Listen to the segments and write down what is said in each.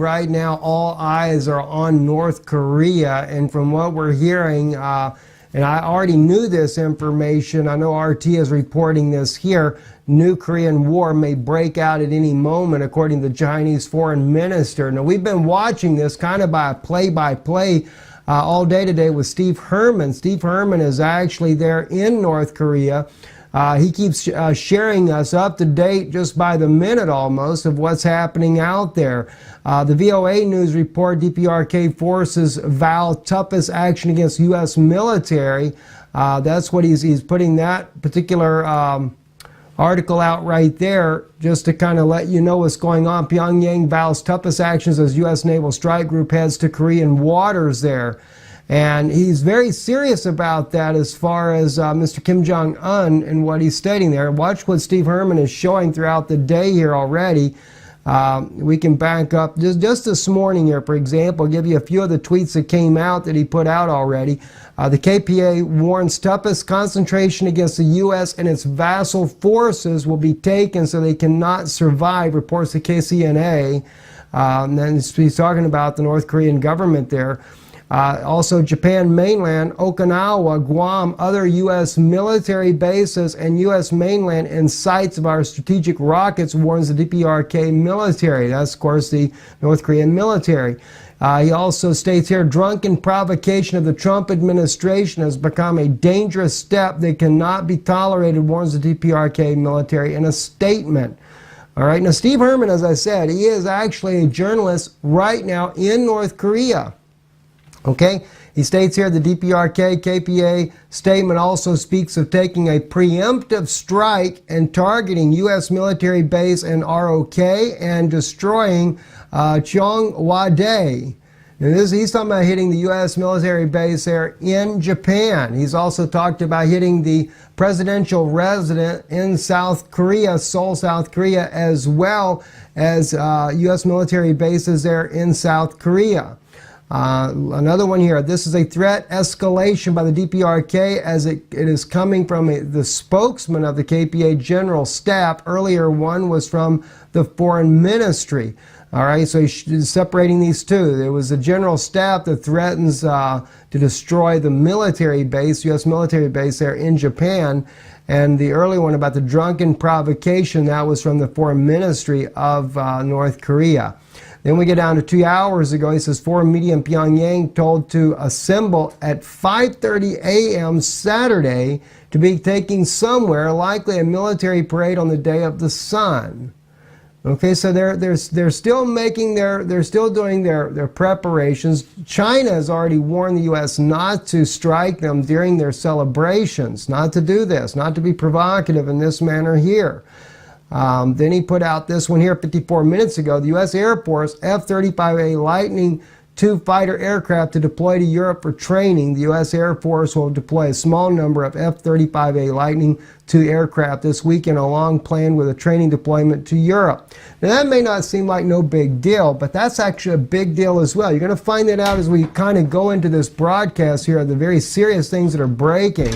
right now all eyes are on North Korea, and from what we're hearing, and I already knew this information, I know RT is reporting this here, new Korean war may break out at any moment, according to the Chinese foreign minister. Now, we've been watching this kind of by a play-by-play all day today with Steve Herman. Steve Herman is actually there in North Korea. He keeps sharing us up to date just by the minute almost of what's happening out there. The VOA News report, DPRK forces vow toughest action against U.S. military. That's what he's putting that particular article out right there just to kind of let you know what's going on. Pyongyang vows toughest actions as U.S. Naval Strike Group heads to Korean waters there. And he's very serious about that as far as Mr. Kim Jong-un and what he's stating there. Watch what Steve Herman is showing throughout the day here already. We can back up just this morning here, for example, give you a few of the tweets that came out that he put out already. The KPA warns toughest concentration against the U.S. and its vassal forces will be taken so they cannot survive, reports the KCNA. And then he's talking about the North Korean government there. Also, Japan mainland, Okinawa, Guam, other U.S. military bases, and U.S. mainland and sites of our strategic rockets, warns the DPRK military. That's, of course, the North Korean military. He also states here, drunken provocation of the Trump administration has become a dangerous step that cannot be tolerated, warns the DPRK military in a statement. All right, now Steve Herman, as I said, he is actually a journalist right now in North Korea. Okay, he states here the DPRK KPA statement also speaks of taking a preemptive strike and targeting U.S. military base and ROK and destroying Cheongwade. And he's talking about hitting the U.S. military base there in Japan. He's also talked about hitting the presidential residence in South Korea, Seoul, South Korea, as well as U.S. military bases there in South Korea. Another one here. This is a threat escalation by the DPRK as it is coming from the spokesman of the KPA General Staff. Earlier one was from the Foreign Ministry. All right, so he's separating these two. There was the General Staff that threatens to destroy the military base, U.S. military base there in Japan. And the early one about the drunken provocation, that was from the Foreign Ministry of North Korea. Then we get down to 2 hours ago. He says foreign media in Pyongyang told to assemble at 5:30 a.m. Saturday to be taking somewhere, likely a military parade on the Day of the Sun. Okay, so they're still making they're still doing their preparations. China has already warned the U.S. not to strike them during their celebrations, not to do this, not to be provocative in this manner here. Then he put out this one here 54 minutes ago. The U.S. Air Force F-35A Lightning II fighter aircraft to deploy to Europe for training. The U.S. Air Force will deploy a small number of F-35A Lightning II aircraft this weekend, along planned with a training deployment to Europe. Now that may not seem like no big deal, but that's actually a big deal as well. You're going to find that out as we kind of go into this broadcast here, the very serious things that are breaking.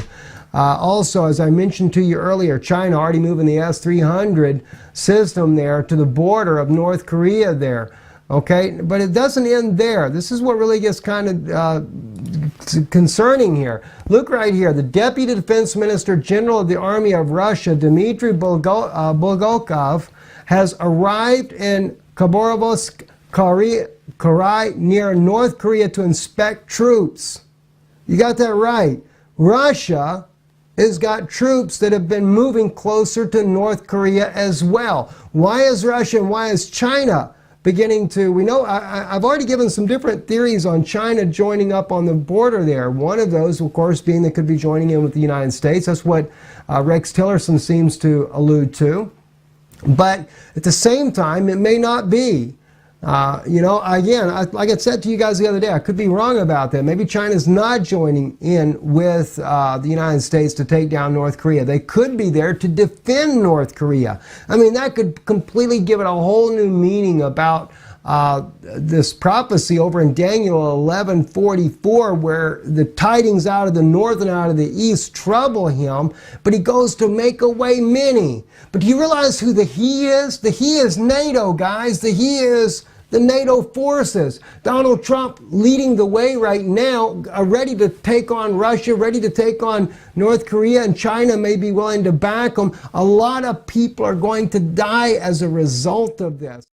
Also, as I mentioned to you earlier, China already moving the S-300 system there to the border of North Korea there. Okay, but it doesn't end there. This is what really gets kind of concerning here. Look right here. The Deputy Defense Minister General of the Army of Russia, Dmitry Bulgakov, has arrived in Khabarovsk, Krai, near North Korea to inspect troops. You got that right. Russia has got troops that have been moving closer to North Korea as well. Why is Russia and why is China beginning to, we know, I've already given some different theories on China joining up on the border there. One of those, of course, being they could be joining in with the United States. That's what Rex Tillerson seems to allude to. But at the same time, it may not be. You know, again, like I said to you guys the other day, I could be wrong about that. Maybe China's not joining in with the United States to take down North Korea. They could be there to defend North Korea. I mean, that could completely give it a whole new meaning about this prophecy over in Daniel 11:44, where the tidings out of the north and out of the east trouble him, but he goes to make away many. But do you realize who the he is? The he is NATO, guys. The he is the NATO forces. Donald Trump leading the way right now, ready to take on Russia, ready to take on North Korea, and China may be willing to back them. A lot of people are going to die as a result of this.